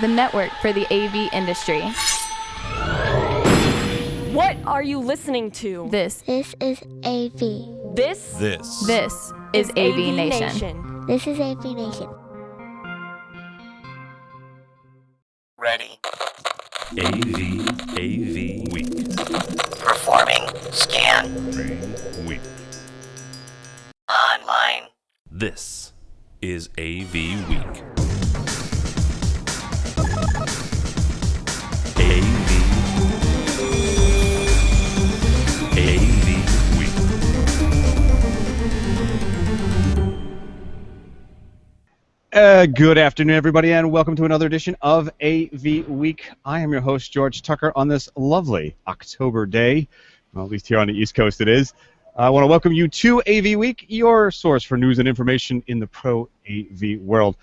the network for the AV industry. What are you listening to? This is AV. This is AVNation. This is AVNation. Ready. AVWeek. Performing scan. Week. Online. This is AVWeek. AVWeek. Good afternoon, everybody, and welcome to another edition of AV Week. I am your host, George Tucker, on this lovely October day. Well, at least here on the East Coast it is. I want to welcome you to AV Week, your source for news and information in the pro AV world.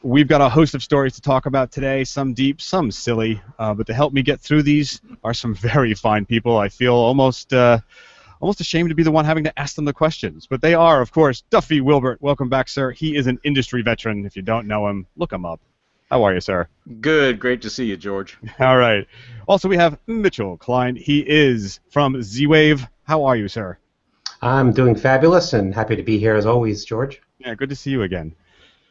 We've got a host of stories to talk about today, some deep, some silly, but to help me get through these are some very fine people. I feel almost ashamed to be the one having to ask them the questions. But they are, of course, Duffy Wilbert. Welcome back, sir. He is an industry veteran. If you don't know him, look him up. How are you, sir? Good. Great to see you, George. All right. Also, we have Mitchell Klein. He is from Z-Wave. How are you, sir? I'm doing fabulous and happy to be here as always, George. Yeah, good to see you again.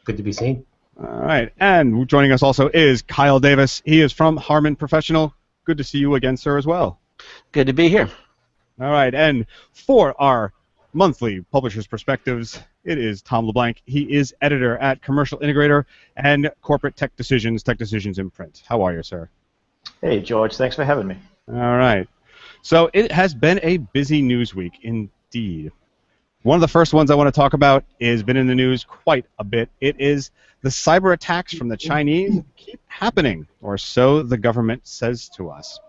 Good to be seen. All right. And joining us also is Kyle Davis. He is from Harman Professional. Good to see you again, sir, as well. Good to be here. All right. And for our monthly Publishers Perspectives, it is Tom Leblanc. He is editor at Commercial Integrator and Corporate Tech Decisions in Print. How are you, sir? Hey, George. Thanks for having me. All right. So it has been a busy news week indeed. One of the first ones I want to talk about has been in the news quite a bit. It is the cyber attacks from the Chinese keep happening, or so the government says to us.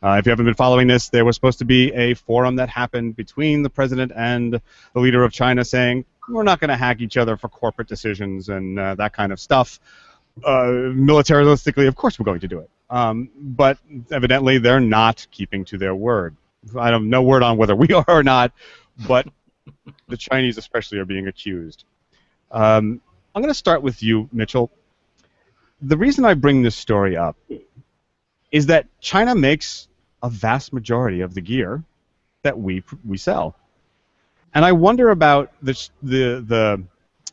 If you haven't been following this, there was supposed to be a forum that happened between the president and the leader of China saying, we're not going to hack each other for corporate decisions and that kind of stuff. Militaristically, of course we're going to do it. But evidently they're not keeping to their word. I have no word on whether we are or not, but the Chinese especially are being accused. I'm going to start with you, Mitchell. The reason I bring this story up is that China makes a vast majority of the gear that we sell. And I wonder about the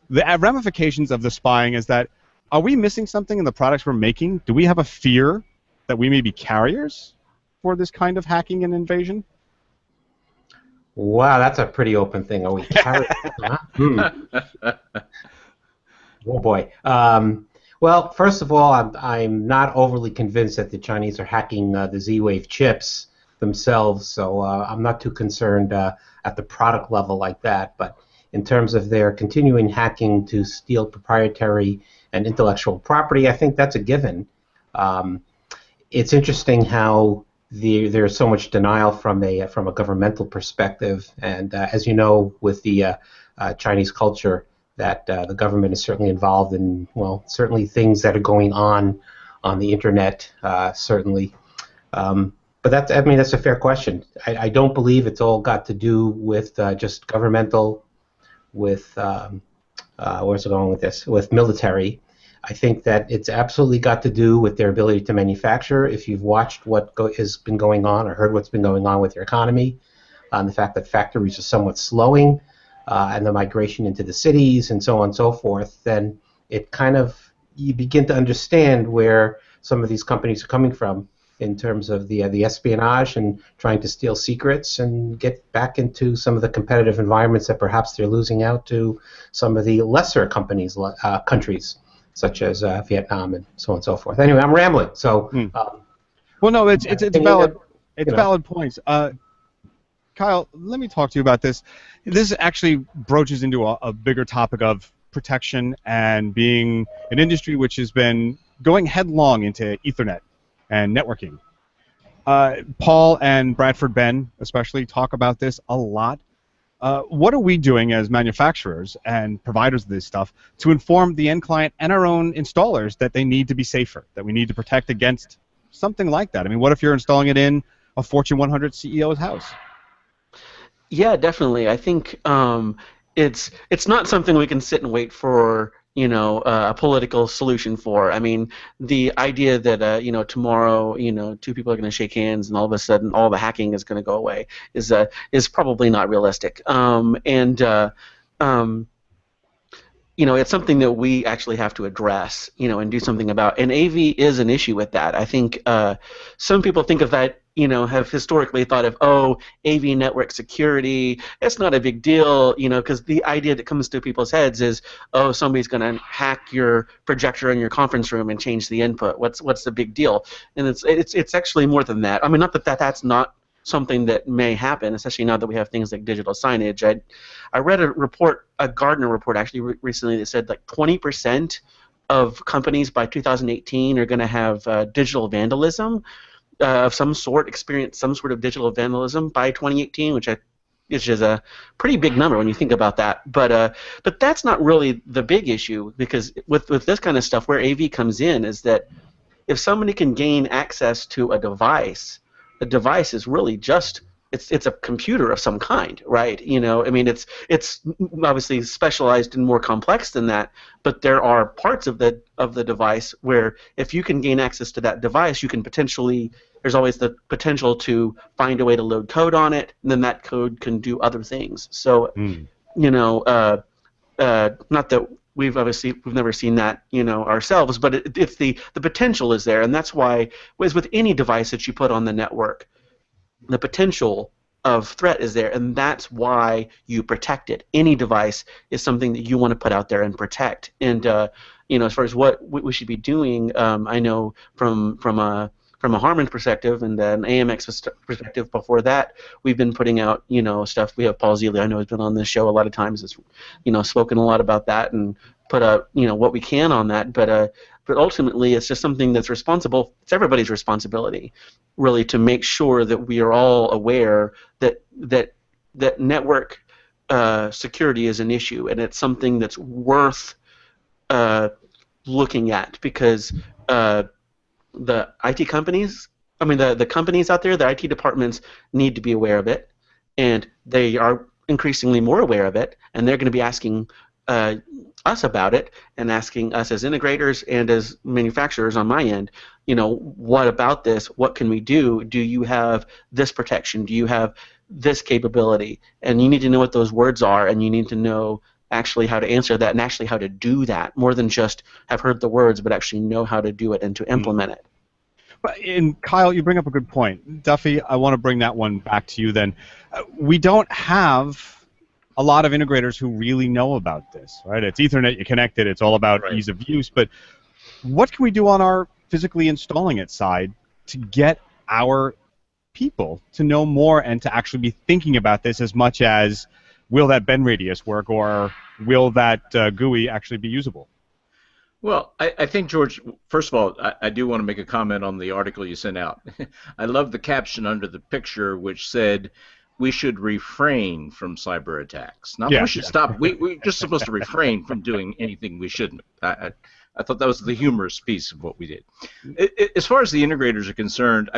ramifications of the spying. Is that, are we missing something in the products we're making? Do we have a fear that we may be carriers for this kind of hacking and invasion? Wow, that's a pretty open thing. Are we carrying? Oh boy. Well, first of all, I'm not overly convinced that the Chinese are hacking the Z-Wave chips themselves, so I'm not too concerned at the product level like that. But in terms of their continuing hacking to steal proprietary and intellectual property, I think that's a given. It's interesting how there's so much denial from a governmental perspective, and as you know, with the Chinese culture, that the government is certainly involved in, well, certainly things that are going on the internet, certainly. But that's a fair question. I don't believe it's all got to do with just governmental, with where's it going with this? With military. I think that it's absolutely got to do with their ability to manufacture. If you've watched what has been going on or heard what's been going on with their economy, the fact that factories are somewhat slowing, and the migration into the cities and so on and so forth, then it kind of, you begin to understand where some of these companies are coming from in terms of the espionage and trying to steal secrets and get back into some of the competitive environments that perhaps they're losing out to some of the lesser countries such as Vietnam and so on and so forth. Anyway, I'm rambling. So, well, no, it's valid points. Kyle, let me talk to you about this. This actually broaches into a bigger topic of protection and being an industry which has been going headlong into Ethernet and networking. Paul and Bradford Ben especially talk about this a lot. What are we doing as manufacturers and providers of this stuff to inform the end client and our own installers that they need to be safer, that we need to protect against something like that? I mean, what if you're installing it in a Fortune 100 CEO's house? Yeah, definitely. I think it's not something we can sit and wait for a political solution for. I mean, the idea that tomorrow two people are going to shake hands and all of a sudden all the hacking is going to go away is probably not realistic. It's something that we actually have to address, and do something about. And AV is an issue with that. I think some people think of that, have historically thought of, AV network security. It's not a big deal, because the idea that comes to people's heads is, somebody's going to hack your projector in your conference room and change the input. What's the big deal? And it's actually more than that. I mean, not that that's not something that may happen, especially now that we have things like digital signage. I read a Gartner report actually recently that said like 20% of companies by 2018 are going to have digital vandalism of some sort, experience some sort of digital vandalism by 2018, which is a pretty big number when you think about that. But that's not really the big issue, because with this kind of stuff, where AV comes in is that if somebody can gain access to a device is really just it's a computer of some kind, right? I mean, it's obviously specialized and more complex than that, but there are parts of the device where if you can gain access to that device, you can there's always the potential to find a way to load code on it, and then that code can do other things. So, not that we've never seen that, ourselves, but it's the potential is there, and that's why, as with any device that you put on the network, the potential of threat is there, and that's why you protect it. Any device is something that you want to put out there and protect. And as far as what we should be doing, I know from a Harman perspective and an AMX perspective before that, we've been putting out, stuff. We have Paul Zealy, I know, has been on this show a lot of times, has, spoken a lot about that and put out, what we can on that. But ultimately, it's just something that's responsible. It's everybody's responsibility, really, to make sure that we are all aware that network security is an issue, and it's something that's worth looking at, because the IT companies, the companies out there, the IT departments need to be aware of it, and they are increasingly more aware of it, and they're going to be asking us about it, and asking us as integrators and as manufacturers on my end, what about this? What can we do? Do you have this protection? Do you have this capability? And you need to know what those words are, and you need to know actually how to answer that and actually how to do that, more than just have heard the words, but actually know how to do it and to implement it. And Kyle, you bring up a good point. Duffy, I want to bring that one back to you then. We don't have a lot of integrators who really know about this, right? It's Ethernet, you connect it, it's all about ease of use, but what can we do on our physically installing it side to get our people to know more and to actually be thinking about this as much as, will that bend radius work, or will that GUI actually be usable? Well, I think, George, first of all, I do want to make a comment on the article you sent out. I love the caption under the picture, which said, we should refrain from cyber attacks. Not that we should stop. We're just supposed to refrain from doing anything we shouldn't. I thought that was the humorous piece of what we did. As far as the integrators are concerned,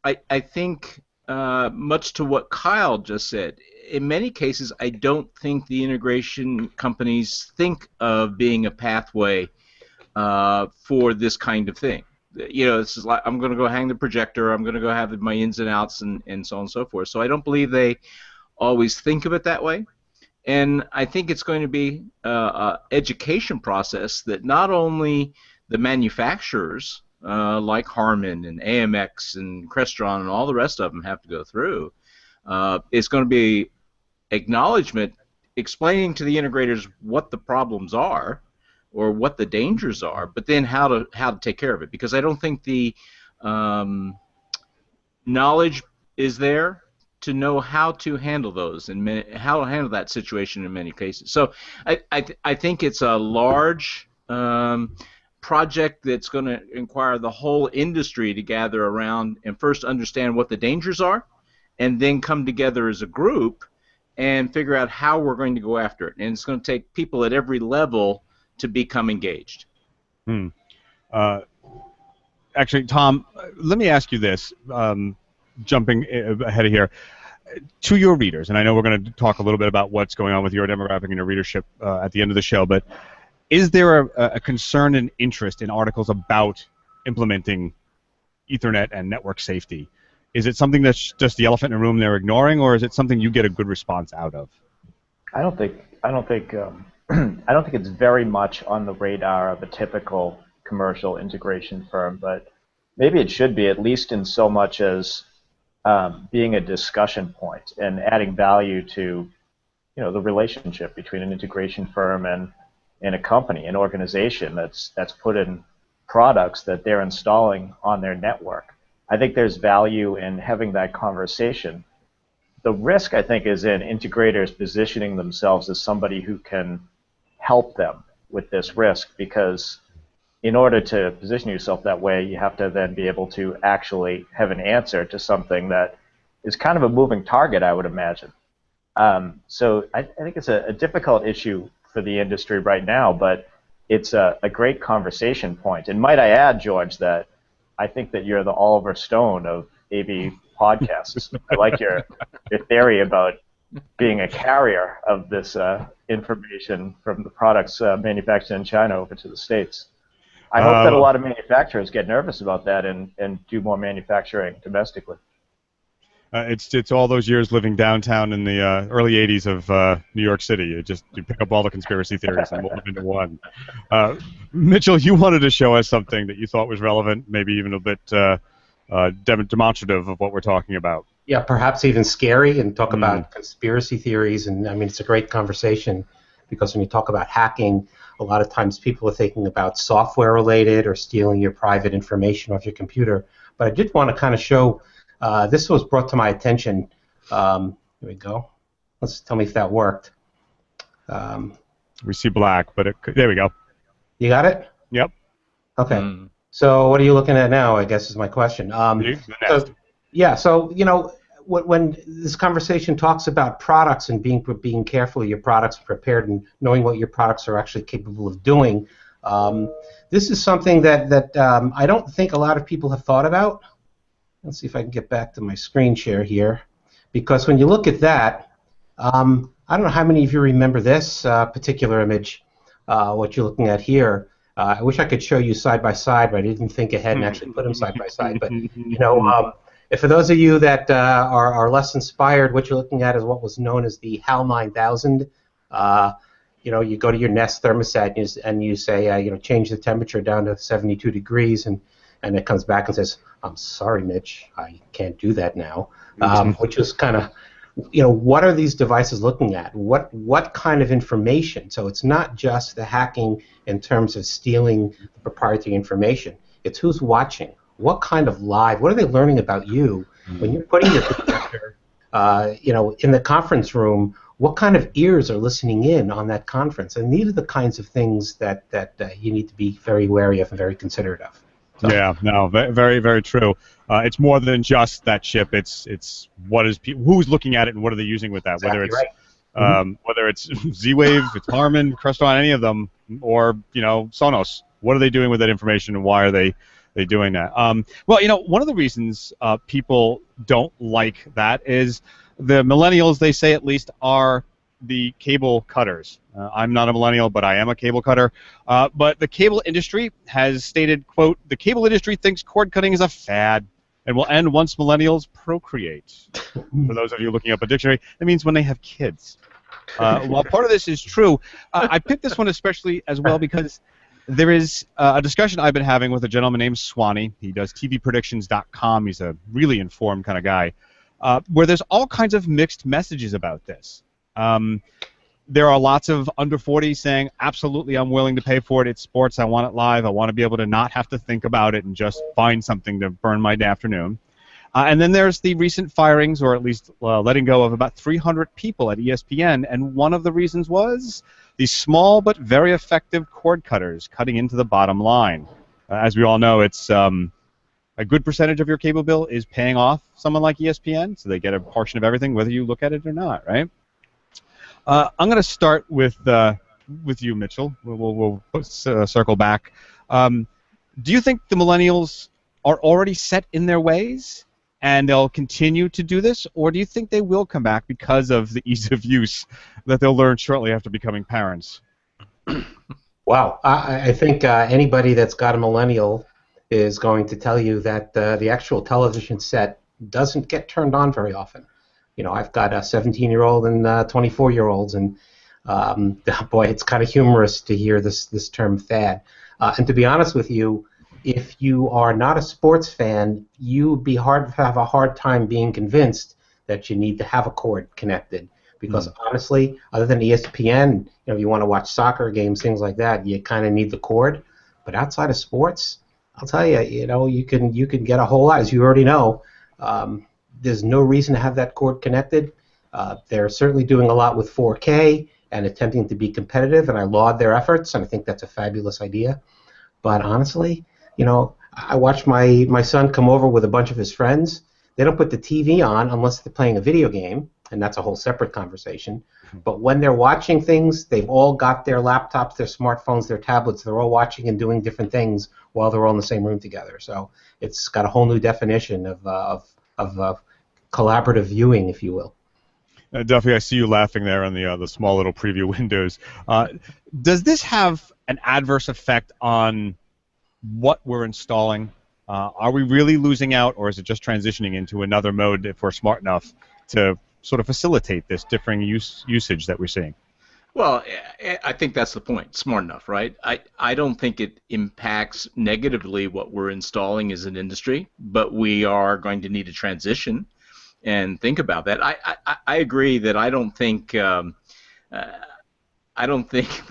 I think much to what Kyle just said, in many cases, I don't think the integration companies think of being a pathway for this kind of thing. This is like, I'm going to go hang the projector, I'm going to go have my ins and outs, and so on and so forth. So I don't believe they always think of it that way. And I think it's going to be an education process that not only the manufacturers, like Harman and AMX and Crestron and all the rest of them have to go through. It's going to be acknowledgement, explaining to the integrators what the problems are, or what the dangers are, but then how to take care of it. Because I don't think the knowledge is there to know how to handle those and how to handle that situation in many cases. So I think it's a large project that's going to require the whole industry to gather around and first understand what the dangers are, and then come together as a group and figure out how we're going to go after it. And it's going to take people at every level to become engaged. Actually, Tom, let me ask you this, jumping ahead of here. To your readers, and I know we're going to talk a little bit about what's going on with your demographic and your readership at the end of the show, but is there a concern and interest in articles about implementing Ethernet and network safety? Is it something that's just the elephant in the room they're ignoring, or is it something you get a good response out of? I don't think I don't think it's very much on the radar of a typical commercial integration firm, but maybe it should be, at least in so much as being a discussion point and adding value to, the relationship between an integration firm and a company, an organization that's put in products that they're installing on their network. I think there's value in having that conversation. The risk, I think, is in integrators positioning themselves as somebody who can help them with this risk, because in order to position yourself that way, you have to then be able to actually have an answer to something that is kind of a moving target, I would imagine. So I think it's a difficult issue for the industry right now, but it's a great conversation point. And might I add, George, that I think that you're the Oliver Stone of AV podcasts. I like your theory about being a carrier of this information from the products manufactured in China over to the States. I hope that a lot of manufacturers get nervous about that and do more manufacturing domestically. It's all those years living downtown in the early 80s of New York City. You pick up all the conspiracy theories and mold them into one. Mitchell, you wanted to show us something that you thought was relevant, maybe even a bit demonstrative of what we're talking about. Yeah, perhaps even scary, and talk about conspiracy theories. And I mean, it's a great conversation, because when you talk about hacking, a lot of times people are thinking about software related or stealing your private information off your computer. But I did want to kind of show, this was brought to my attention. Here we go. Let's tell me if that worked. We see black, but there we go. You got it? Yep. Okay. So what are you looking at now, I guess, is my question. So when this conversation talks about products and being careful of your products, prepared, and knowing what your products are actually capable of doing, this is something that I don't think a lot of people have thought about. Let's see if I can get back to my screen share here, because when you look at that, I don't know how many of you remember this particular image, what you're looking at here. I wish I could show you side by side, but I didn't think ahead and actually put them side by side. But if for those of you that are less inspired, what you're looking at is what was known as the HAL 9000. You go to your Nest thermostat and you say, change the temperature down to 72 degrees, and it comes back and says, I'm sorry, Mitch, I can't do that now, which is kind of, what are these devices looking at? What kind of information? So it's not just the hacking in terms of stealing the proprietary information. It's who's watching. What kind of live? What are they learning about you when you're putting your projector, in the conference room? What kind of ears are listening in on that conference? And these are the kinds of things that you need to be very wary of and very considerate of. So. Yeah, no, very, very true. It's more than just that chip. It's who's looking at it and what are they using with that? Exactly Whether it's Z-Wave, it's Harman, Crestron, any of them, or Sonos. What are they doing with that information, and why are they doing that? One of the reasons people don't like that is the millennials, they say at least, are the cable cutters. I'm not a millennial, but I am a cable cutter. But the cable industry has stated, quote, the cable industry thinks cord cutting is a fad and will end once millennials procreate. For those of you looking up a dictionary, that means when they have kids. While part of this is true, I picked this one especially as well because there is a discussion I've been having with a gentleman named Swanee. He does tvpredictions.com. He's a really informed kind of guy, where there's all kinds of mixed messages about this. There are lots of under 40s saying, absolutely, I'm willing to pay for it. It's sports. I want it live. I want to be able to not have to think about it and just find something to burn my afternoon. And then there's the recent firings, or at least letting go of about 300 people at ESPN, and one of the reasons was these small but very effective cord cutters cutting into the bottom line. As we all know, it's a good percentage of your cable bill is paying off someone like ESPN, so they get a portion of everything, whether you look at it or not, right? I'm going to start with you, Mitchell. We'll circle back. Do you think the millennials are already set in their ways and they'll continue to do this, or do you think they will come back because of the ease of use that they'll learn shortly after becoming parents? Wow, I think anybody that's got a millennial is going to tell you that the actual television set doesn't get turned on very often. You know, I've got a 17-year-old and 24-year-olds, and boy, it's kind of humorous to hear this term fad. And to be honest with you, if you are not a sports fan, you'd have a hard time being convinced that you need to have a cord connected. Because honestly, other than ESPN, you know, if you want to watch soccer games, things like that, you kind of need the cord. But outside of sports, I'll tell you, you know, you can get a whole lot, as you already know. There's no reason to have that cord connected. They're certainly doing a lot with 4K and attempting to be competitive, and I laud their efforts, and I think that's a fabulous idea. But honestly, you know, I watched my son come over with a bunch of his friends. They don't put the TV on unless they're playing a video game, and that's a whole separate conversation. But when they're watching things, they've all got their laptops, their smartphones, their tablets. They're all watching and doing different things while they're all in the same room together. So it's got a whole new definition of collaborative viewing, if you will. Duffy, I see you laughing there on the small little preview windows. Does this have an adverse effect on what we're installing? Are we really losing out, or is it just transitioning into another mode if we're smart enough to sort of facilitate this differing usage that we're seeing? Well, I think that's the point. Smart enough, right? I don't think it impacts negatively what we're installing as an industry, but we are going to need a transition and think about that. I agree that I don't think the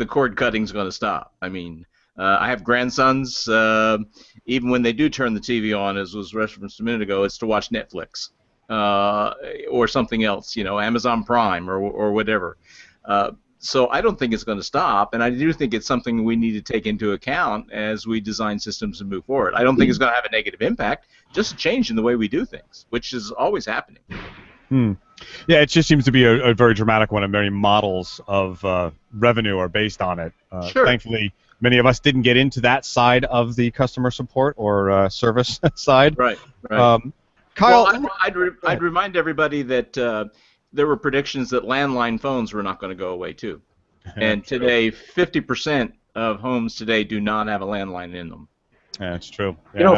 cord cutting is going to stop. I mean, I have grandsons. Even when they do turn the TV on, as was referenced a minute ago, it's to watch Netflix or something else, you know, Amazon Prime or whatever. So I don't think it's going to stop, and I do think it's something we need to take into account as we design systems and move forward. I don't think it's going to have a negative impact, just a change in the way we do things, which is always happening. Yeah, it just seems to be a very dramatic one, and many models of revenue are based on it. Sure. Thankfully, many of us didn't get into that side of the customer support or service side. Right. Kyle, well, I'd remind everybody that there were predictions that landline phones were not going to go away too, and today 50% of homes today do not have a landline in them. Yeah, that's true. Yeah, you know,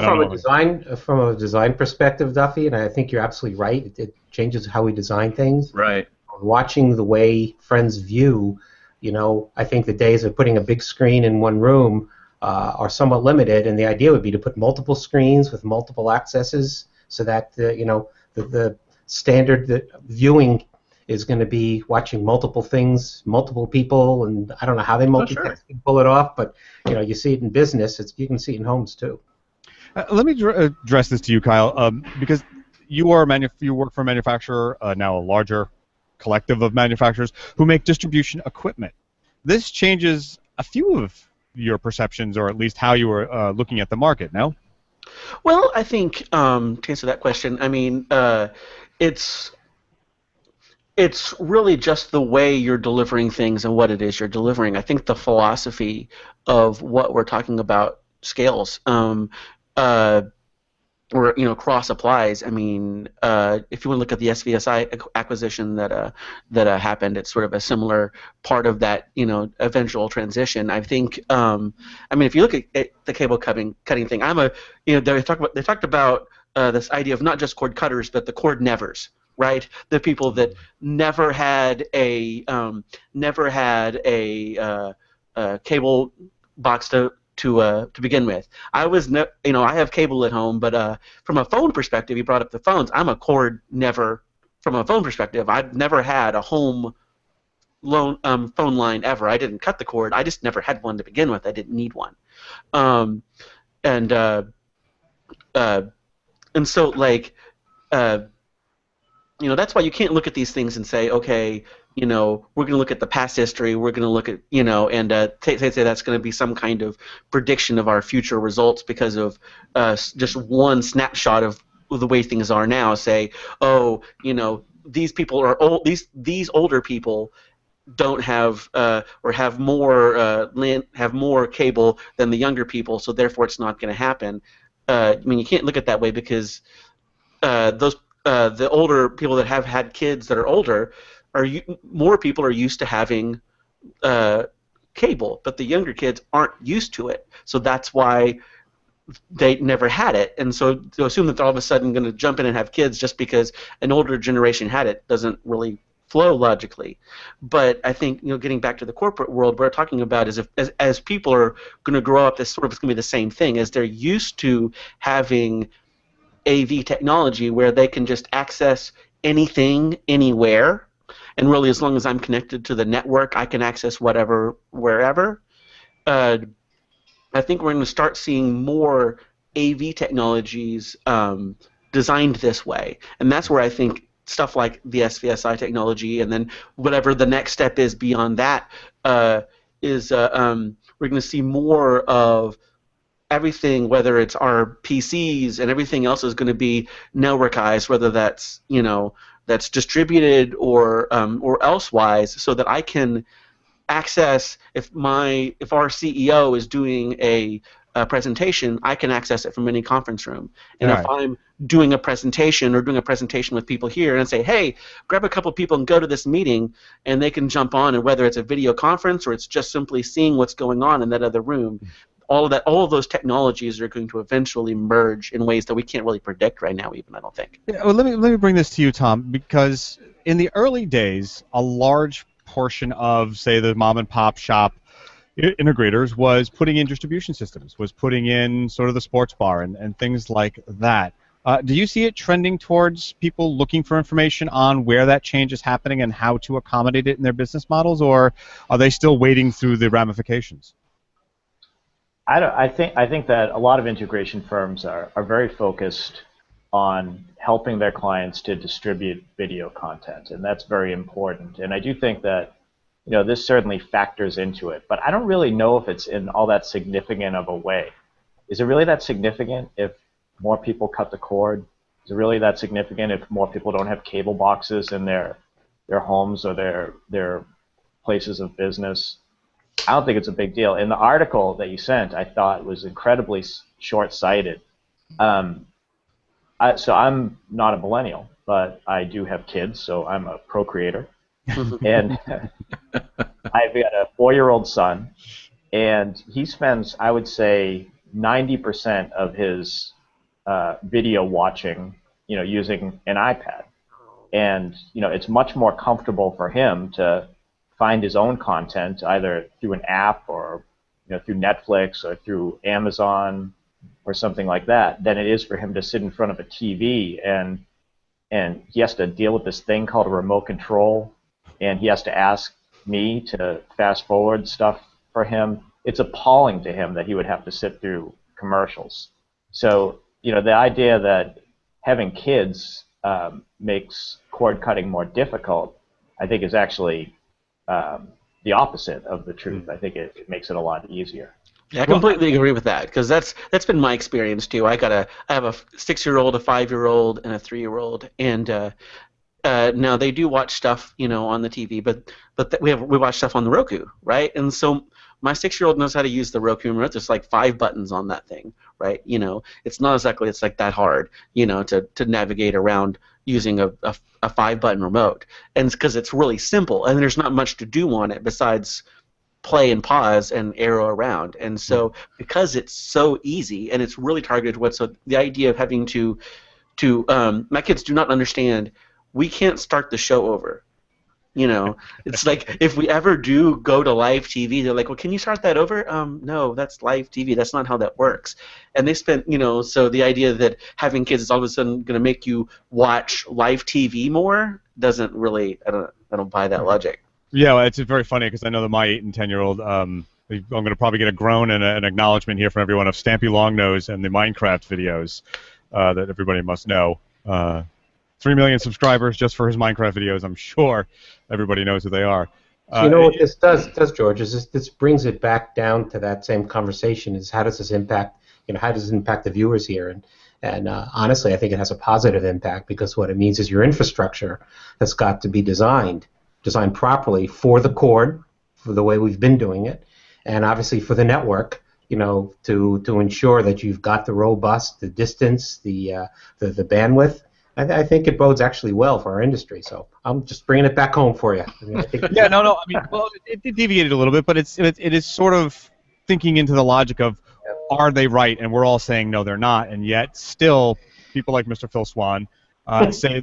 from a design perspective, Duffy, and I think you're absolutely right. It changes how we design things. Right. Watching the way friends view, you know, I think the days of putting a big screen in one room are somewhat limited, and the idea would be to put multiple screens with multiple accesses, so that you know, the standard viewing is going to be watching multiple things, multiple people, and I don't know how they multitask and pull it off, but you know, you see it in business. You can see it in homes too. Let me address this to you, Kyle, because you work for a manufacturer, now a larger collective of manufacturers who make distribution equipment. This changes a few of your perceptions, or at least how you were looking at the market. No? Well, I think to answer that question, I mean, it's really just the way you're delivering things and what it is you're delivering. I think the philosophy of what we're talking about scales, or you know, cross applies. I mean, if you want to look at the SVSI acquisition that happened, it's sort of a similar part of that, you know, eventual transition. I think, I mean, if you look at the cable cutting thing, they talked about this idea of not just cord cutters, but the cord nevers. Right, the people that never had a cable box to begin with. I have cable at home, but from a phone perspective, you brought up the phones. I'm a cord never. From a phone perspective, I've never had a home phone line ever. I didn't cut the cord. I just never had one to begin with. I didn't need one, and so like. You know, that's why you can't look at these things and say, okay, you know, we're going to look at the past history, we're going to look at, you know, and say that's going to be some kind of prediction of our future results because of just one snapshot of the way things are now. Say, oh, you know, these people are old. These older people don't have or have more cable than the younger people, so therefore it's not going to happen. I mean, you can't look at it that way because the older people that have had kids that are older more people are used to having cable, but the younger kids aren't used to it, so that's why they never had it. And so to assume that they're all of a sudden going to jump in and have kids just because an older generation had it doesn't really flow logically. But I think, getting back to the corporate world, what we're talking about is as people are going to grow up, it's going to be the same thing, as they're used to having AV technology where they can just access anything, anywhere, and really as long as I'm connected to the network, I can access whatever, wherever. I think we're going to start seeing more AV technologies designed this way, and that's where I think stuff like the SVSI technology, and then whatever the next step is beyond that, is we're going to see more of everything, whether it's our PCs and everything else is going to be networkized, whether that's that's distributed or elsewise, so that I can access, if our CEO is doing a presentation, I can access it from any conference room. And if I'm doing a presentation with people here and say, hey, grab a couple people and go to this meeting, and they can jump on, and whether it's a video conference or it's just simply seeing what's going on in that other room, all of those technologies are going to eventually merge in ways that we can't really predict right now, even, I don't think. Yeah, well, let me bring this to you, Tom, because in the early days, a large portion of, say, the mom and pop shop integrators was putting in distribution systems, was putting in sort of the sports bar and things like that. Do you see it trending towards people looking for information on where that change is happening and how to accommodate it in their business models, or are they still wading through the ramifications? I think that a lot of integration firms are very focused on helping their clients to distribute video content, and that's very important. And I do think that this certainly factors into it, but I don't really know if it's in all that significant of a way. Is it really that significant if more people cut the cord? Is it really that significant if more people don't have cable boxes in their homes or their places of business? I don't think it's a big deal. In the article that you sent, I thought was incredibly short-sighted. So I'm not a millennial, but I do have kids, so I'm a procreator. And I've got a 4-year-old son, and he spends, I would say, 90% of his video watching, using an iPad. And it's much more comfortable for him to find his own content either through an app or through Netflix or through Amazon or something like that than it is for him to sit in front of a TV and he has to deal with this thing called a remote control, and he has to ask me to fast forward stuff for him. It's appalling to him that he would have to sit through commercials. So the idea that having kids makes cord cutting more difficult, I think, is actually the opposite of the truth. I think it makes it a lot easier. Yeah, I completely agree with that, because that's been my experience too. I have a 6-year-old, a 5-year-old, and a 3-year-old, and now they do watch stuff, on the TV, but we watch stuff on the Roku, right? And so my 6-year-old knows how to use the Roku remote. There's like 5 buttons on that thing, right? It's not exactly that hard, to navigate around using a 5-button remote, and because it's really simple and there's not much to do on it besides play and pause and arrow around. And so because it's so easy and it's really targeted to so the idea of having to my kids do not understand, we can't start the show over. It's like if we ever do go to live TV, they're like, well, can you start that over? No, that's live TV. That's not how that works. And they spent, so the idea that having kids is all of a sudden going to make you watch live TV more doesn't really, I don't buy that logic. Yeah, well, it's very funny because I know that my 8 and 10-year-old, I'm going to probably get a groan and an acknowledgement here from everyone of Stampy Longnose and the Minecraft videos that everybody must know. 3 million subscribers just for his Minecraft videos. I'm sure everybody knows who they are. What this does, George, is this brings it back down to that same conversation: is how does this impact, how does it impact the viewers here? And honestly, I think it has a positive impact, because what it means is your infrastructure has got to be designed properly for the cord, for the way we've been doing it, and obviously for the network, to ensure that you've got the robust, the distance, the bandwidth. I think it bodes actually well for our industry. So I'm just bringing it back home for you. I mean, I think Yeah, no. I mean, well, it deviated a little bit, but it is sort of thinking into the logic of, are they right? And we're all saying no, they're not, and yet still people like Mr. Phil Swan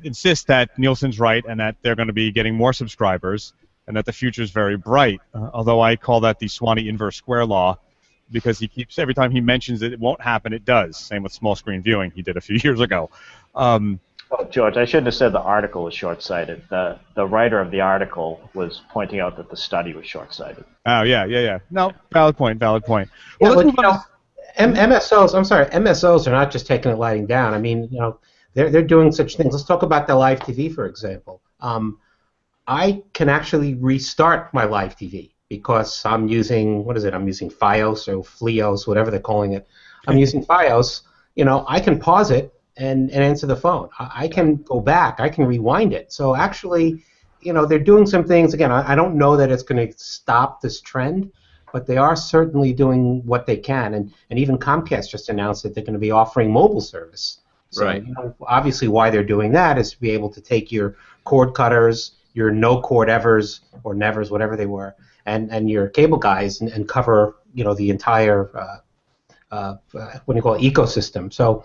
insist that Nielsen's right and that they're going to be getting more subscribers and that the future is very bright. Although I call that the Swanee inverse square law, because he keeps, every time he mentions it won't happen, it does. Same with small screen viewing he did a few years ago. Oh, George, I shouldn't have said the article was short-sighted. The writer of the article was pointing out that the study was short-sighted. Oh, yeah. No, valid point. Well, yeah, let's move on. MSOs, I'm sorry, MSOs are not just taking it lying down. I mean, they're doing such things. Let's talk about the live TV, for example. I can actually restart my live TV because I'm using, I'm using Fios or Fleos, whatever they're calling it. I'm using Fios. I can pause it and answer the phone. I can go back. I can rewind it. So actually, they're doing some things. Again, I don't know that it's going to stop this trend, but they are certainly doing what they can. And even Comcast just announced that they're going to be offering mobile service. So, Right. Obviously why they're doing that is to be able to take your cord cutters, your no cord evers or nevers, whatever they were, and your cable guys and cover, the entire ecosystem. So,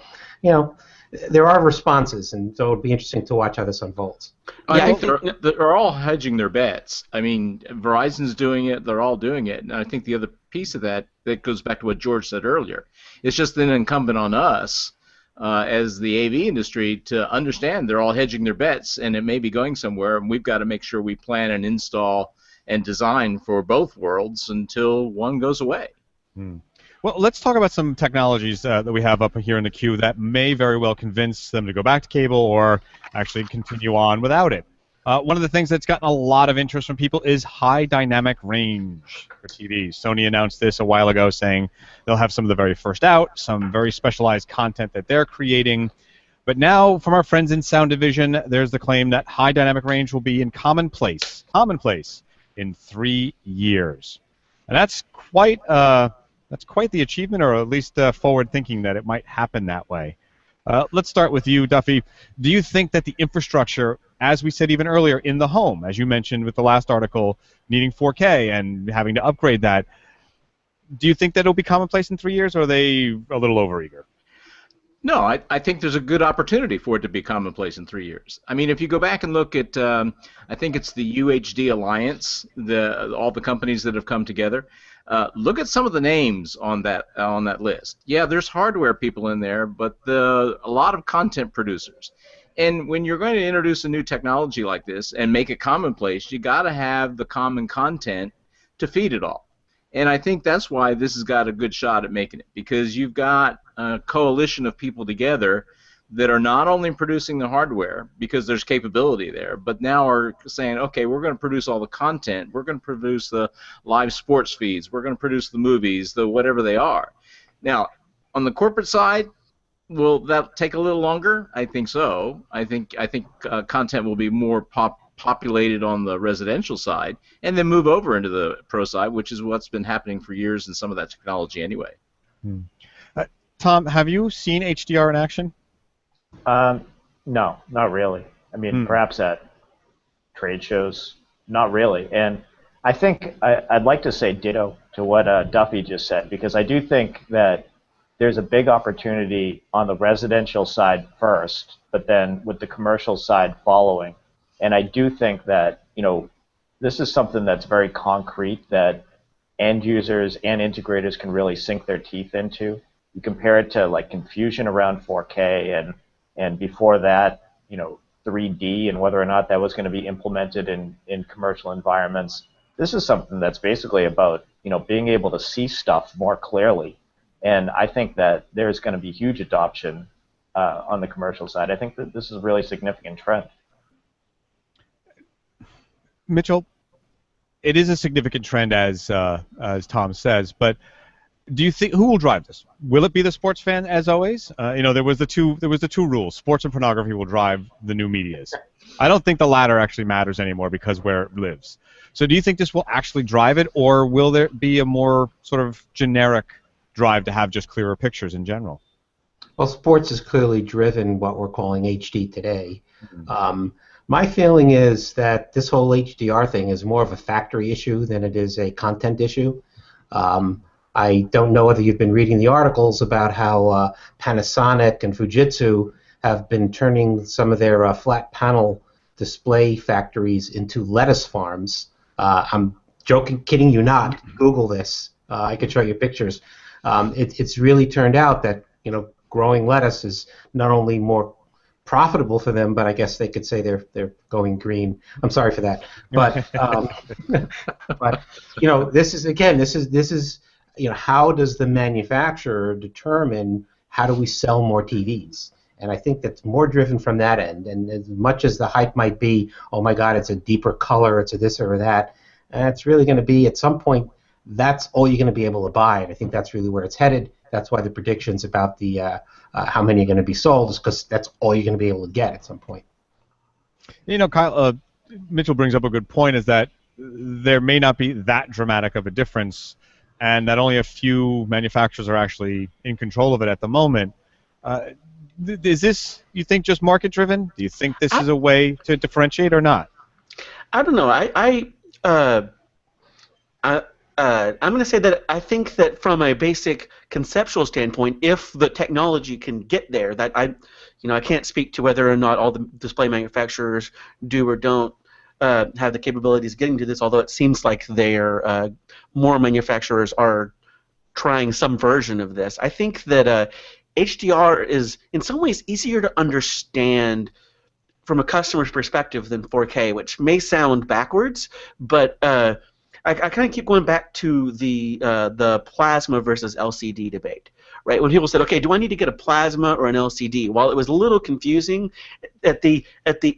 there are responses, and so it'll be interesting to watch how this unfolds. I think they're all hedging their bets. I mean, Verizon's doing it. They're all doing it. And I think the other piece of that goes back to what George said earlier. It's just then incumbent on us as the AV industry to understand they're all hedging their bets, and it may be going somewhere, and we've got to make sure we plan and install and design for both worlds until one goes away. Well, let's talk about some technologies that we have up here in the queue that may very well convince them to go back to cable or actually continue on without it. One of the things that's gotten a lot of interest from people is high dynamic range for TVs. Sony announced this a while ago, saying they'll have some of the very first out, some very specialized content that they're creating. But now, from our friends in Sound Division, there's the claim that high dynamic range will be in commonplace in 3 years. And that's quite the achievement, or at least forward thinking that it might happen that way. Let's start with you, Duffy. Do you think that the infrastructure, as we said even earlier, in the home, as you mentioned with the last article, needing 4K and having to upgrade that, do you think that it'll be commonplace in 3 years, or are they a little overeager? No, I think there's a good opportunity for it to be commonplace in 3 years. I mean, if you go back and look at, I think it's the UHD Alliance, all the companies that have come together. Look at some of the names on that list. Yeah, there's hardware people in there, but a lot of content producers. And when you're going to introduce a new technology like this and make it commonplace, you got to have the common content to feed it all. And I think that's why this has got a good shot at making it, because you've got a coalition of people together that are not only producing the hardware because there's capability there, but now are saying, okay, we're going to produce all the content, we're going to produce the live sports feeds, we're going to produce the movies, the whatever they are. Now, on the corporate side, will that take a little longer? I think so. I think content will be more populated on the residential side, and then move over into the pro side, which is what's been happening for years in some of that technology anyway. Tom, have you seen HDR in action? No, not really. I mean, perhaps at trade shows, not really. And I think I'd like to say ditto to what Duffy just said, because I do think that there's a big opportunity on the residential side first, but then with the commercial side following. And I do think that, this is something that's very concrete that end users and integrators can really sink their teeth into. You compare it to like confusion around 4K and before that, 3D and whether or not that was going to be implemented in commercial environments. This is something that's basically about, being able to see stuff more clearly. And I think that there's going to be huge adoption on the commercial side. I think that this is a really significant trend. Mitchell, it is a significant trend, as Tom says, but do you think who will drive this? Will it be the sports fan, as always? There was the two rules: sports and pornography will drive the new medias. I don't think the latter actually matters anymore because where it lives. So, do you think this will actually drive it, or will there be a more sort of generic drive to have just clearer pictures in general? Well, sports has clearly driven what we're calling HD today. My feeling is that this whole HDR thing is more of a factory issue than it is a content issue. I don't know whether you've been reading the articles about how Panasonic and Fujitsu have been turning some of their flat panel display factories into lettuce farms. I'm joking, kidding you not. Google this. I could show you pictures. It's really turned out that growing lettuce is not only more profitable for them, but I guess they could say they're going green. I'm sorry for that, but but this is how does the manufacturer determine how do we sell more TVs? And I think that's more driven from that end. And as much as the hype might be, oh my God, it's a deeper color, it's a this or that, it's really going to be at some point that's all you're going to be able to buy. And I think that's really where it's headed. That's why the predictions about the how many are going to be sold is because that's all you're going to be able to get at some point. Kyle, Mitchell brings up a good point, is that there may not be that dramatic of a difference, and that only a few manufacturers are actually in control of it at the moment. Is this, you think, just market-driven? Do you think this is a way to differentiate or not? I don't know. I'm going to say that I think that from a basic conceptual standpoint, if the technology can get there, that I can't speak to whether or not all the display manufacturers do or don't have the capabilities getting to this, although it seems like more manufacturers are trying some version of this. I think that HDR is in some ways easier to understand from a customer's perspective than 4K, which may sound backwards, but I kind of keep going back to the plasma versus LCD debate, right? When people said, okay, do I need to get a plasma or an LCD? While it was a little confusing, at the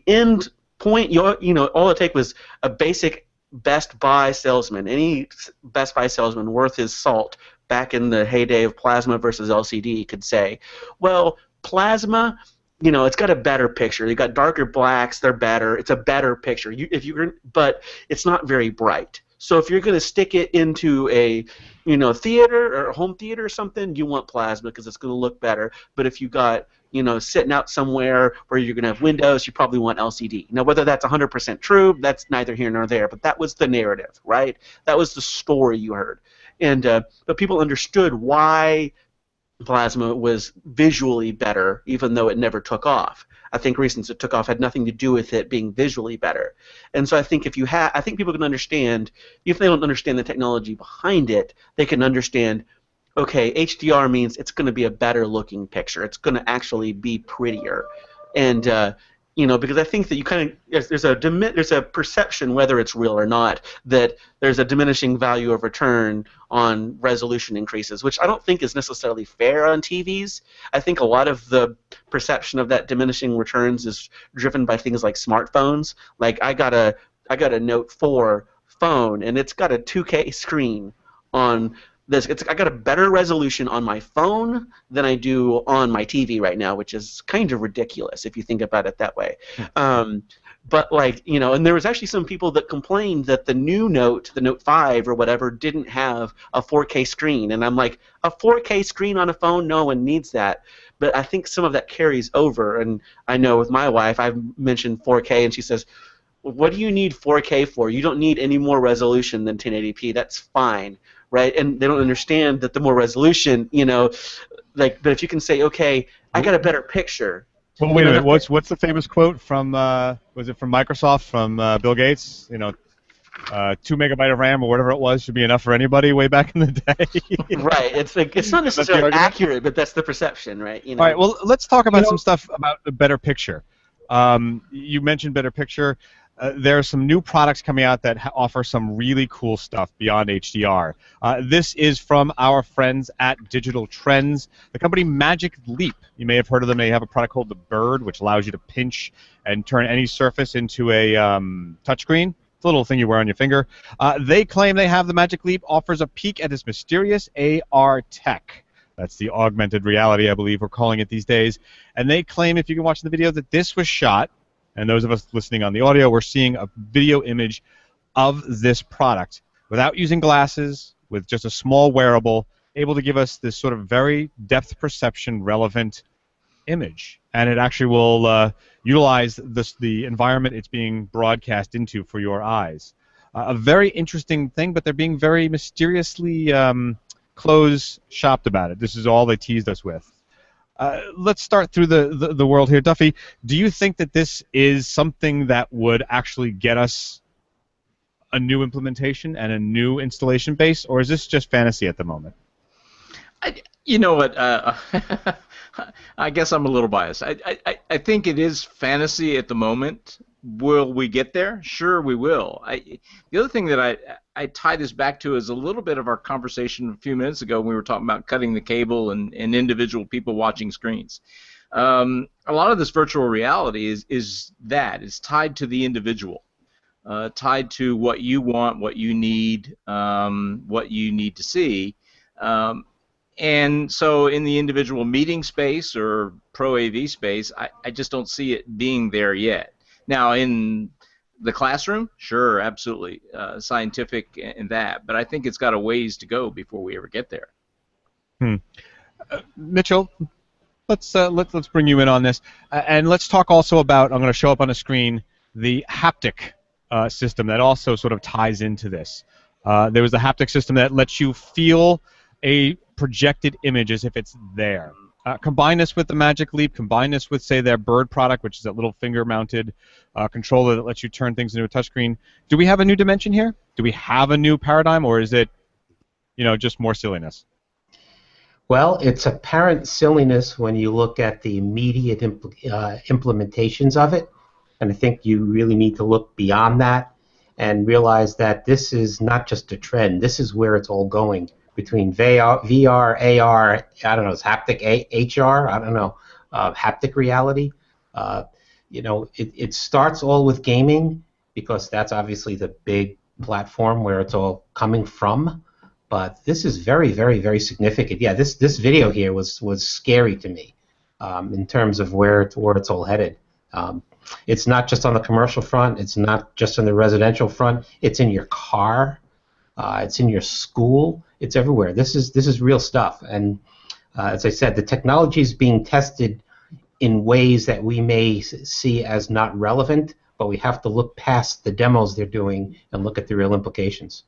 end point, all it take was a basic Best Buy salesman. Any Best Buy salesman worth his salt back in the heyday of plasma versus LCD could say, well, plasma, it's got a better picture. You got darker blacks, they're better. It's a better picture. But it's not very bright. So if you're going to stick it into a theater or a home theater or something, you want plasma because it's going to look better. But if you got sitting out somewhere where you're going to have windows, you probably want LCD. Now, whether that's 100% true, that's neither here nor there. But that was the narrative, right? That was the story you heard. And but people understood why plasma was visually better, even though it never took off. I think reasons it took off had nothing to do with it being visually better. And so I think I think people can understand, if they don't understand the technology behind it, they can understand, okay, HDR means it's going to be a better looking picture. It's going to actually be prettier. And because I think that there's a perception, whether it's real or not, that there's a diminishing value of return on resolution increases, which I don't think is necessarily fair on TVs. I think a lot of the perception of that diminishing returns is driven by things like smartphones. Like I got a Note 4 phone, and it's got a 2K screen on this. I got a better resolution on my phone than I do on my TV right now, which is kind of ridiculous if you think about it that way. But and there was actually some people that complained that the new Note, the Note 5 or whatever, didn't have a 4K screen, and I'm like, a 4K screen on a phone? No one needs that. But I think some of that carries over, and I know with my wife, I've mentioned 4K, and she says, what do you need 4K for? You don't need any more resolution than 1080p. That's fine. Right, and they don't understand that the more resolution, but if you can say, okay, I got a better picture. Well, wait a minute. What's the famous quote from? Was it from Microsoft? From Bill Gates? 2 megabyte of RAM or whatever it was should be enough for anybody way back in the day. Right. It's not necessarily accurate, but that's the perception, right? All right. Well, let's talk about some stuff about the better picture. You mentioned better picture. There are some new products coming out that offer some really cool stuff beyond HDR. This is from our friends at Digital Trends, the company Magic Leap. You may have heard of them. They have a product called the Bird, which allows you to pinch and turn any surface into a touchscreen. It's a little thing you wear on your finger. They claim they have the Magic Leap offers a peek at this mysterious AR tech. That's the augmented reality, I believe we're calling it these days. And they claim, if you can watch the video, that this was shot. And those of us listening on the audio, we're seeing a video image of this product without using glasses, with just a small wearable, able to give us this sort of very depth perception relevant image, and it actually will utilize the environment it's being broadcast into for your eyes. A very interesting thing, but they're being very mysteriously close-shopped about it. This is all they teased us with. Let's start through the world here. Duffy, do you think that this is something that would actually get us a new implementation and a new installation base, or is this just fantasy at the moment? You know what? I guess I'm a little biased. I think it is fantasy at the moment. Will we get there? Sure, we will. The other thing that I tie this back to is a little bit of our conversation a few minutes ago when we were talking about cutting the cable and individual people watching screens. A lot of this virtual reality is tied to the individual, tied to what you want, what you need to see. And so in the individual meeting space or pro AV space, I just don't see it being there yet. Now, in the classroom, sure, absolutely, scientific and that, but I think it's got a ways to go before we ever get there. Mitchell, let's bring you in on this, and let's talk also about, I'm going to show up on the screen, the haptic system that also sort of ties into this. There was a haptic system that lets you feel a projected image as if it's there. Combine this with the Magic Leap, combine this with, say, their Bird product, which is that little finger-mounted controller that lets you turn things into a touchscreen. Do we have a new dimension here? Do we have a new paradigm, or is it, just more silliness? Well, it's apparent silliness when you look at the immediate implementations of it, and I think you really need to look beyond that and realize that this is not just a trend. This is where it's all going. Between VR, AR, I don't know, it's haptic HR, I don't know, haptic reality. It starts all with gaming because that's obviously the big platform where it's all coming from. But this is very, very, very significant. Yeah, this video here was scary to me in terms of where it's all headed. It's not just on the commercial front. It's not just on the residential front. It's in your car. It's in your school. It's everywhere. This is real stuff. And as I said, the technology is being tested in ways that we may see as not relevant, but we have to look past the demos they're doing and look at the real implications.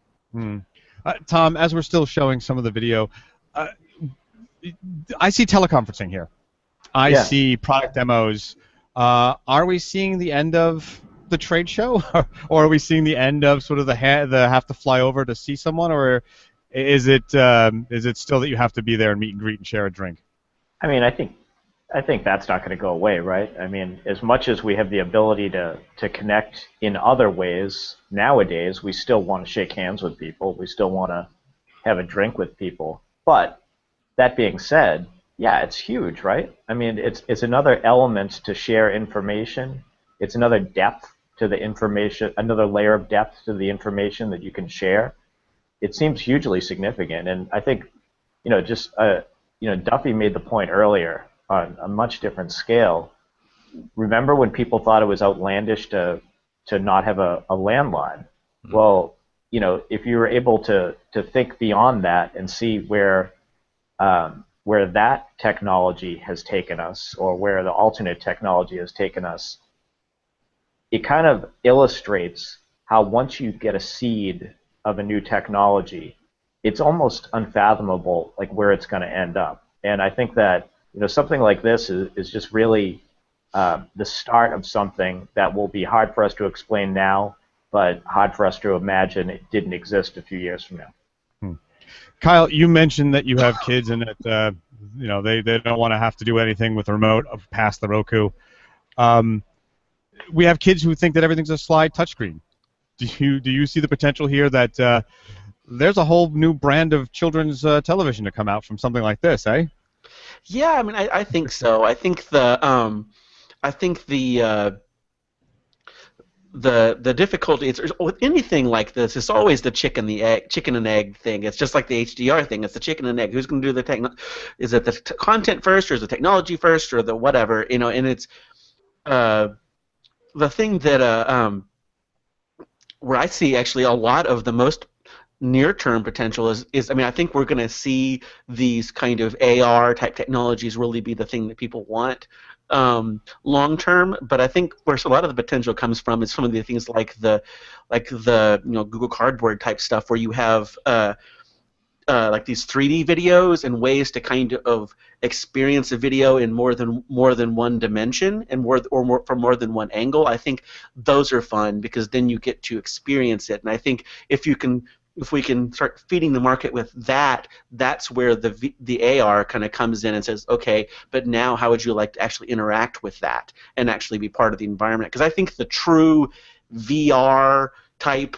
Tom, as we're still showing some of the video, I see teleconferencing here. I see product demos. Are we seeing the end of the trade show, or are we seeing the end of sort of the have to fly over to see someone, or is it still that you have to be there and meet and greet and share a drink? I mean, I think that's not going to go away, right? I mean, as much as we have the ability to connect in other ways nowadays, we still want to shake hands with people. We still want to have a drink with people. But that being said, yeah, it's huge, right? I mean, it's another element to share information. It's another depth to the information, another layer of depth to the information that you can share. It seems hugely significant, and I think, Duffy made the point earlier on a much different scale. Remember when people thought it was outlandish to not have a landline? Mm-hmm. Well, if you were able to think beyond that and see where that technology has taken us, or where the alternate technology has taken us, it kind of illustrates how once you get a seed of a new technology, it's almost unfathomable where it's going to end up. And I think that something like this is just really the start of something that will be hard for us to explain now, but hard for us to imagine it didn't exist a few years from now. Kyle, you mentioned that you have kids and that they don't want to have to do anything with the remote past the Roku. We have kids who think that everything's a slide touchscreen. Do you see the potential here that there's a whole new brand of children's television to come out from something like this, eh? Yeah, I mean, I think so. I think the difficulty is with anything like this. It's always the chicken and egg thing. It's just like the HDR thing. It's the chicken and egg. Who's going to do the Is it the content first, or is the technology first, or the whatever? And it's the thing that where I see actually a lot of the most near-term potential is I mean, I think we're going to see these kind of AR type technologies really be the thing that people want long-term. But I think where a lot of the potential comes from is some of the things like the Google Cardboard type stuff, where you have like these 3D videos and ways to kind of experience a video in more than one dimension and from more than one angle. I think those are fun because then you get to experience it. And I think if we can start feeding the market with that, that's where the AR kind of comes in and says, okay, but now how would you like to actually interact with that and actually be part of the environment? Because I think the true VR type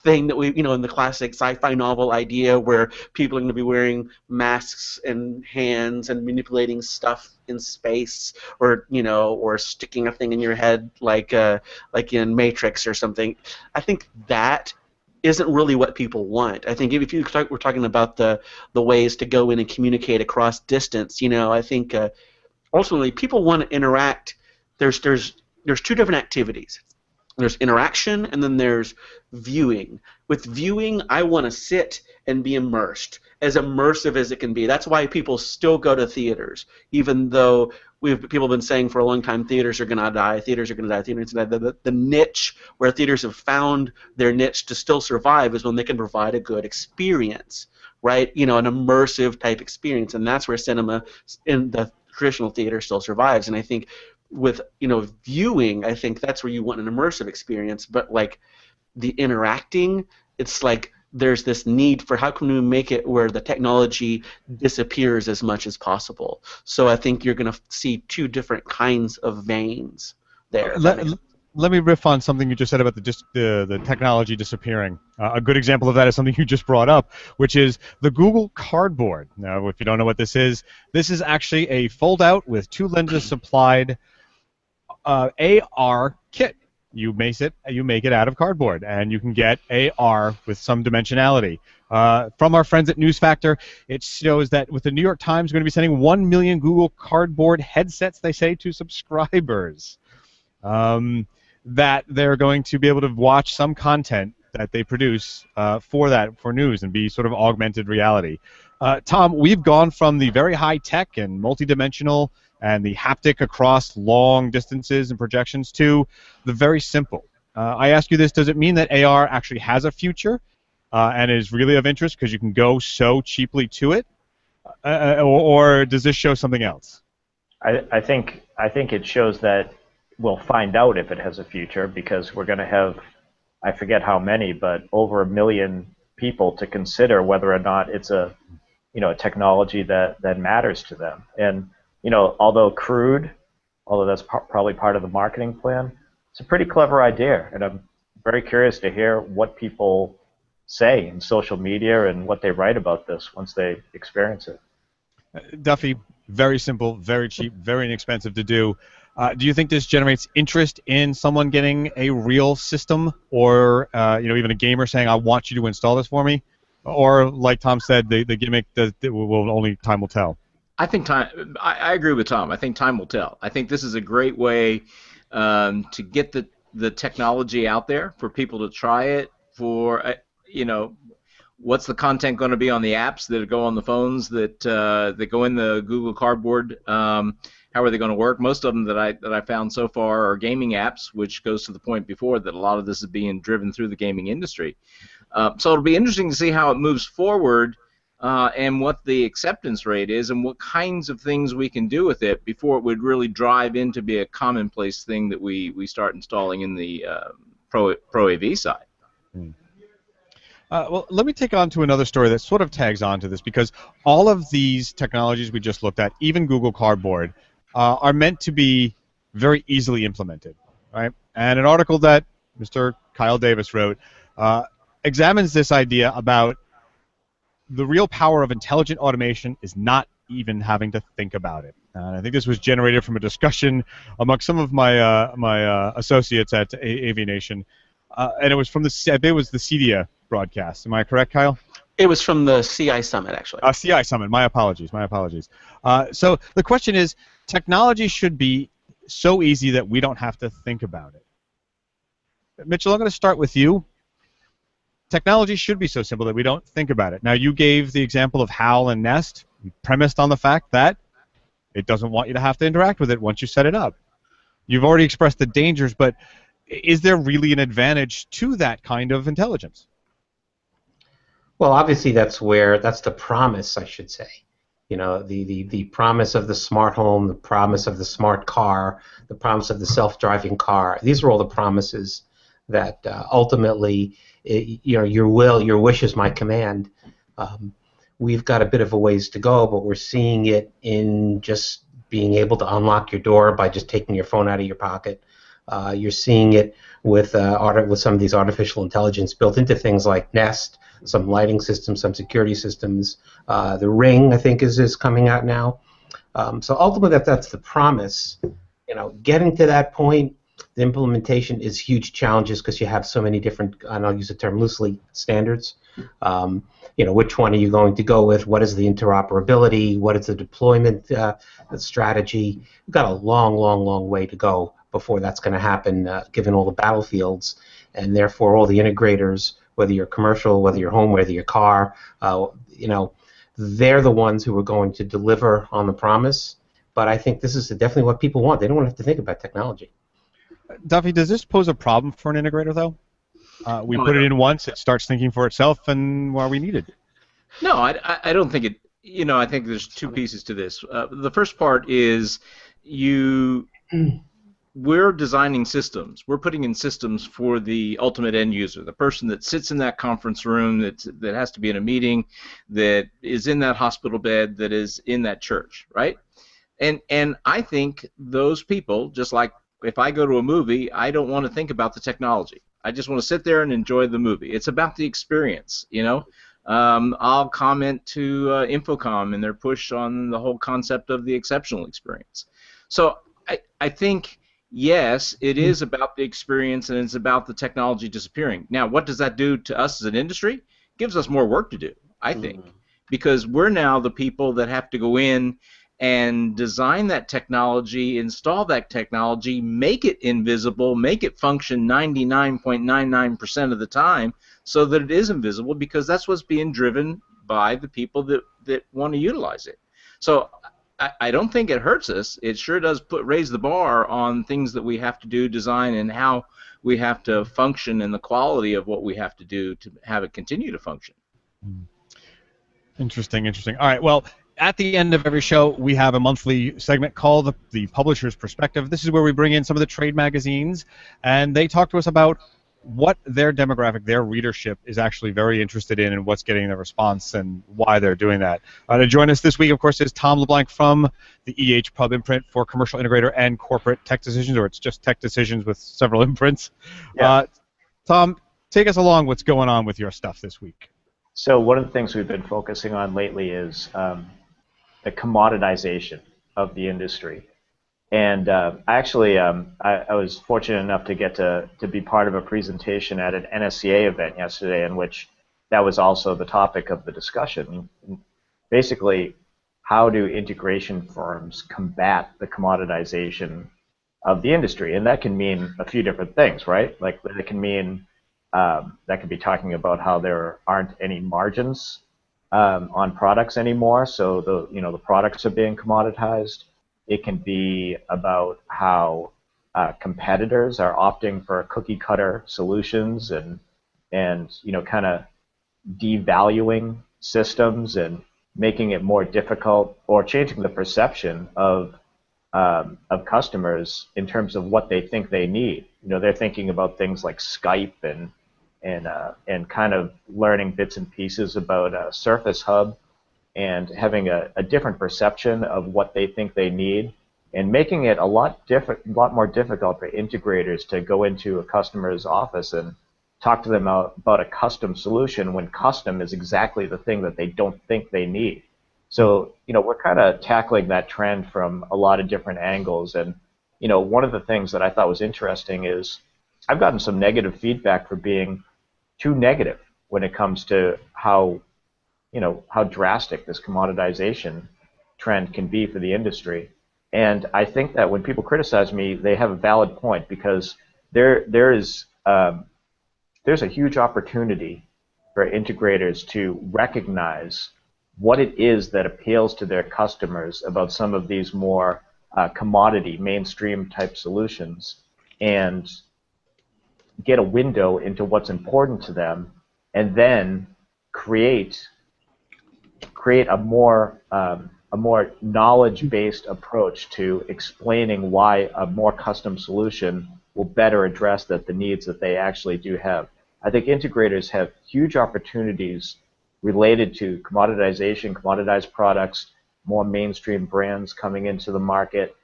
thing that we, in the classic sci-fi novel idea where people are going to be wearing masks and hands and manipulating stuff in space, or or sticking a thing in your head like in Matrix or something. I think that isn't really what people want. I think if we're talking about the ways to go in and communicate across distance, I think ultimately people want to interact. There's two different activities. There's interaction, and then there's viewing. With viewing, I want to sit and be immersed, as immersive as it can be. That's why people still go to theaters, even though people have been saying for a long time theaters are going to die, theaters are going to die, theaters are going to die. The niche where theaters have found their niche to still survive is when they can provide a good experience, right? An immersive type experience, and that's where cinema in the traditional theater still survives. And I think with viewing, I think that's where you want an immersive experience, but like the interacting, it's like there's this need for how can we make it where the technology disappears as much as possible. So I think you're going to see two different kinds of veins there. Let me riff on something you just said about the technology disappearing. A good example of that is something you just brought up, which is the Google Cardboard. Now, if you don't know what this is actually a fold-out with two lenses supplied AR kit. You make it out of cardboard, and you can get AR with some dimensionality. From our friends at Newsfactor, it shows that with the New York Times going to be sending 1 million Google Cardboard headsets, they say, to subscribers. That they're going to be able to watch some content that they produce for news and be sort of augmented reality. Tom, we've gone from the very high-tech and multidimensional and the haptic across long distances and projections to the very simple. I ask you this, does it mean that AR actually has a future and is really of interest because you can go so cheaply to it? Or does this show something else? I think it shows that we'll find out if it has a future, because we're going to have, I forget how many, but over 1 million people to consider whether or not it's a technology that matters to them. And although crude, although that's probably part of the marketing plan, it's a pretty clever idea, and I'm very curious to hear what people say in social media and what they write about this once they experience it. Duffy, very simple, very cheap, very inexpensive to do. Do you think this generates interest in someone getting a real system, or even a gamer saying, "I want you to install this for me"? Or, like Tom said, the gimmick that only time will tell. I think time. I agree with Tom. I think time will tell. I think this is a great way to get the technology out there for people to try it. For what's the content going to be on the apps that go on the phones that go in the Google Cardboard? How are they going to work? Most of them that I found so far are gaming apps, which goes to the point before that a lot of this is being driven through the gaming industry. So it'll be interesting to see how it moves forward. And what the acceptance rate is and what kinds of things we can do with it before it would really drive into be a commonplace thing that we start installing in the Pro AV side. Well, let me take on to another story that sort of tags on to this, because all of these technologies we just looked at, even Google Cardboard, are meant to be very easily implemented, right? And an article that Mr. Kyle Davis wrote examines this idea about the real power of intelligent automation is not even having to think about it. And I think this was generated from a discussion among some of my associates at AVNation, and it was from it was the CEDIA broadcast. Am I correct, Kyle? It was from the CI Summit, actually. CI Summit. My apologies. So the question is, technology should be so easy that we don't have to think about it. Mitchell, I'm going to start with you. technology should be so simple that we don't think about it. Now, you gave the example of Howl and Nest, premised on the fact that it doesn't want you to have to interact with it once you set it up. You've already expressed the dangers, but is there really an advantage to that kind of intelligence? Well, obviously that's the promise, I should say. You know, the promise of the smart home, the promise of the smart car, the promise of the self-driving car. These are all the promises that ultimately, your wish is my command. We've got a bit of a ways to go, but we're seeing it in just being able to unlock your door by just taking your phone out of your pocket. You're seeing it with some of these artificial intelligence built into things like Nest, some lighting systems, some security systems. The Ring, I think, is coming out now. So ultimately, that's the promise. Getting to that point, the implementation is huge challenges because you have so many different, and I'll use the term loosely, standards. Which one are you going to go with? What is the interoperability? What is the deployment strategy? We've got a long, long, long way to go before that's going to happen, given all the battlefields, and therefore all the integrators, whether you're commercial, whether you're home, whether you're car, they're the ones who are going to deliver on the promise. But I think this is definitely what people want. They don't want to have to think about technology. Duffy, does this pose a problem for an integrator, though? We put it in once, it starts thinking for itself, and we need it. No, I don't think it. I think there's two pieces to this. The first part is we're designing systems. We're putting in systems for the ultimate end user, the person that sits in that conference room, that has to be in a meeting, that is in that hospital bed, that is in that church, right? And I think those people, just like if I go to a movie, I don't want to think about the technology. I just want to sit there and enjoy the movie. It's about the experience, I'll comment to Infocom and their push on the whole concept of the exceptional experience. So I think, yes, it is about the experience and it's about the technology disappearing. Now, what does that do to us as an industry? It gives us more work to do, I think, because we're now the people that have to go in and design that technology, install that technology, make it invisible, make it function 99.99% of the time so that it is invisible, because that's what's being driven by the people that want to utilize it. So I don't think it hurts us. It sure does raise the bar on things that we have to do, design, and how we have to function, and the quality of what we have to do to have it continue to function. Interesting. All right, well, at the end of every show, we have a monthly segment called the Publisher's Perspective. This is where we bring in some of the trade magazines, and they talk to us about what their demographic, their readership, is actually very interested in and what's getting the response and why they're doing that. To join us this week, of course, is Tom Leblanc from the EH Pub imprint for Commercial Integrator and Corporate Tech Decisions, or it's just Tech Decisions with several imprints. Yeah. Tom, take us along what's going on with your stuff this week. So one of the things we've been focusing on lately is the commoditization of the industry. And actually, I was fortunate enough to get to be part of a presentation at an NSCA event yesterday, in which that was also the topic of the discussion. Basically, how do integration firms combat the commoditization of the industry? And that can mean a few different things, right? Like it can mean that could be talking about how there aren't any margins on products anymore, so the products are being commoditized. It can be about how competitors are opting for cookie cutter solutions and kind of devaluing systems and making it more difficult, or changing the perception of customers in terms of what they think they need. They're thinking about things like Skype and kind of learning bits and pieces about Surface Hub, and having a different perception of what they think they need, and making it a lot more difficult for integrators to go into a customer's office and talk to them about a custom solution, when custom is exactly the thing that they don't think they need. So we're kind of tackling that trend from a lot of different angles. And one of the things that I thought was interesting is I've gotten some negative feedback for being too negative when it comes to how drastic this commoditization trend can be for the industry. And I think that when people criticize me, they have a valid point, because there's a huge opportunity for integrators to recognize what it is that appeals to their customers about some of these more commodity, mainstream type solutions, and get a window into what's important to them, and then create a more knowledge-based approach to explaining why a more custom solution will better address the needs that they actually do have. I think integrators have huge opportunities related to commoditization, commoditized products, more mainstream brands coming into the market.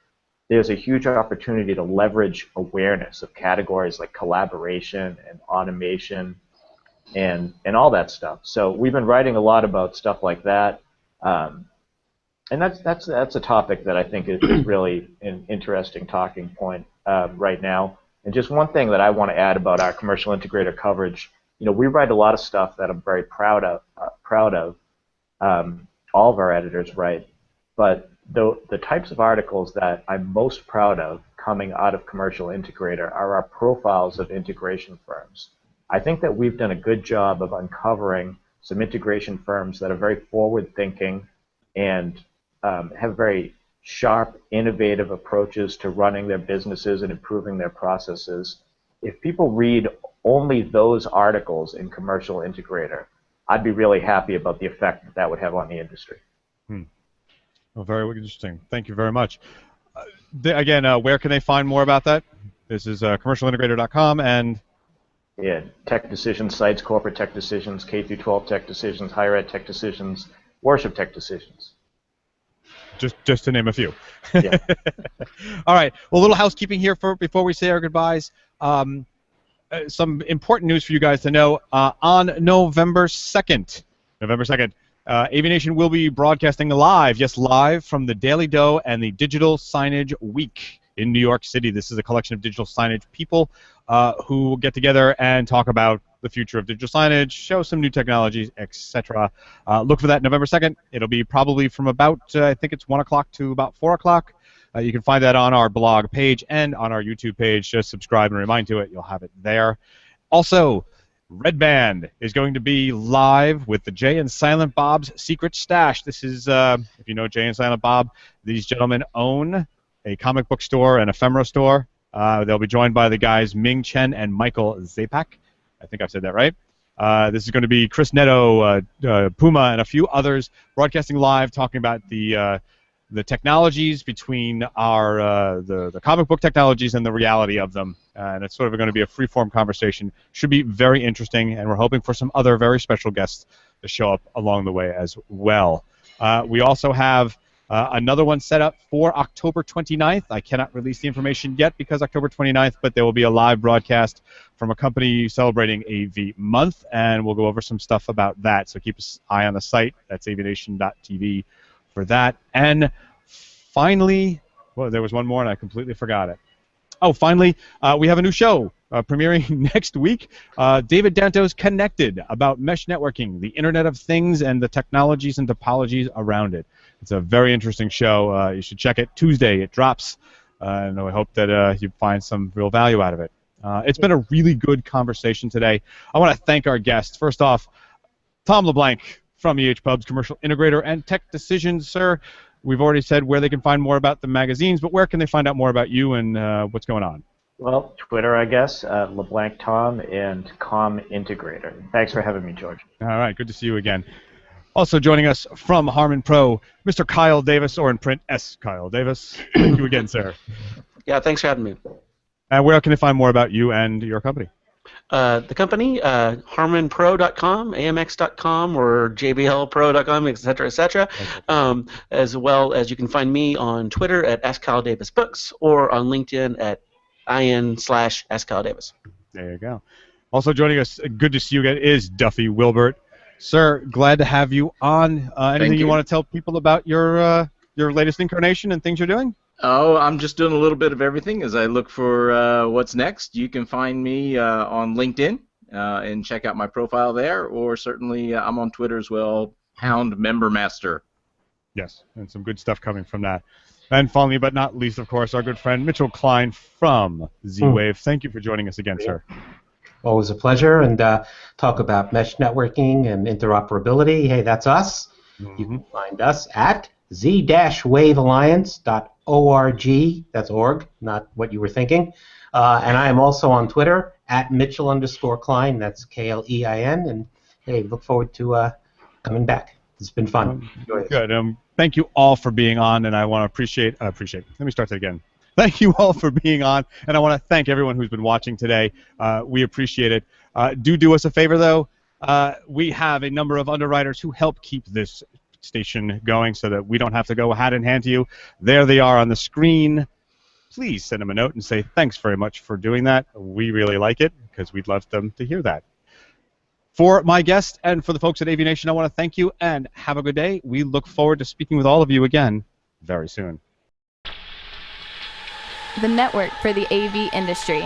There's a huge opportunity to leverage awareness of categories like collaboration and automation and all that stuff. So we've been writing a lot about stuff like that. And that's a topic that I think is really an interesting talking point right now. And just one thing that I want to add about our commercial integrator coverage, we write a lot of stuff that I'm very proud of. All of our editors write, but the types of articles that I'm most proud of coming out of commercial integrator are our profiles of integration firms. I think that we've done a good job of uncovering some integration firms that are very forward-thinking and have very sharp, innovative approaches to running their businesses and improving their processes. If people read only those articles in commercial integrator, I'd be really happy about the effect that would have on the industry. Well, very interesting. Thank you very much. Again, where can they find more about that? This is commercialintegrator.com and... Yeah, tech decisions sites, corporate tech decisions, K-12 tech decisions, higher ed tech decisions, worship tech decisions. Just to name a few. Yeah. All right. Well, a little housekeeping here before we say our goodbyes. Some important news for you guys to know. On November 2nd, AVNation will be broadcasting live, live from the Daily Doe and the Digital Signage Week in New York City. This is a collection of digital signage people who get together and talk about the future of digital signage, show some new technologies, etc. Look for that November 2nd. It'll be probably from about, I think it's 1 o'clock to about 4 o'clock. You can find that on our blog page and on our YouTube page. Just subscribe and remind to it. You'll have it there. Also, Red Band is going to be live with the Jay and Silent Bob's Secret Stash. This is, if you know Jay and Silent Bob, these gentlemen own a comic book store and ephemera store. They'll be joined by the guys Ming Chen and Michael Zapak. I think I've said that right. This is going to be Chris Netto, Puma, and a few others broadcasting live, talking about the technologies between the comic book technologies and the reality of them. And it's sort of going to be a free-form conversation. Should be very interesting, and we're hoping for some other very special guests to show up along the way as well. We also have another one set up for October 29th. I cannot release the information yet because October 29th, but there will be a live broadcast from a company celebrating AV Month, and we'll go over some stuff about that. So keep an eye on the site. That's avnation.tv for that. And finally, well, there was one more and I completely forgot it. Oh, finally, we have a new show premiering next week. David Danto's Connected, about mesh networking, the Internet of Things, and the technologies and topologies around it. It's a very interesting show. You should check it. Tuesday it drops, and I hope that you find some real value out of it. It's been a really good conversation today. I want to thank our guests. First off, Tom Leblanc from EH Pub's Commercial Integrator and Tech Decisions. Sir, we've already said where they can find more about the magazines, but where can they find out more about you and what's going on? Well, Twitter, I guess, LeBlanc Tom and Com Integrator. Thanks for having me, George. All right, good to see you again. Also joining us from Harman Pro, Mr. Kyle Davis, or in print, S.Kyle Davis. Thank you again, sir. Yeah, thanks for having me. And where can they find more about you and your company? The company, harmanpro.com, amx.com, or jblpro.com, etc., as well as you can find me on Twitter at S.KyleDavisBooks or on LinkedIn at in/S.KyleDavis. There you go. Also joining us, good to see you again, is Duffy Wilbert. Sir, glad to have you on. Anything you want to tell people about your latest incarnation and things you're doing? Oh, I'm just doing a little bit of everything as I look for what's next. You can find me on LinkedIn and check out my profile there, or certainly I'm on Twitter as well, #MemberMaster. Yes, and some good stuff coming from that. And finally, but not least, of course, our good friend Mitchell Klein from Z-Wave. Thank you for joining us again, sir. Always a pleasure. And talk about mesh networking and interoperability. Hey, that's us. You can find us at z-wavealliance.org. That's org, not what you were thinking. And I am also on Twitter at Mitchell_Klein. That's Klein. And hey, look forward to coming back. It's been fun. Good. Thank you all for being on, and I want to appreciate. Let me start that again. Thank you all for being on, and I want to thank everyone who's been watching today. We appreciate it. Do us a favor, though. We have a number of underwriters who help keep this station going so that we don't have to go hat in hand to you. There they are on the screen. Please send them a note and say thanks very much for doing that. We really like it because we'd love them to hear that. For my guest and for the folks at AVNation, I want to thank you and have a good day. We look forward to speaking with all of you again very soon. The network for the AV industry.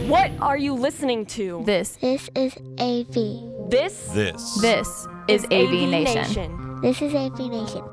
What are you listening to? This This is AV. This This is AVNation. Nation. This is AV Nation.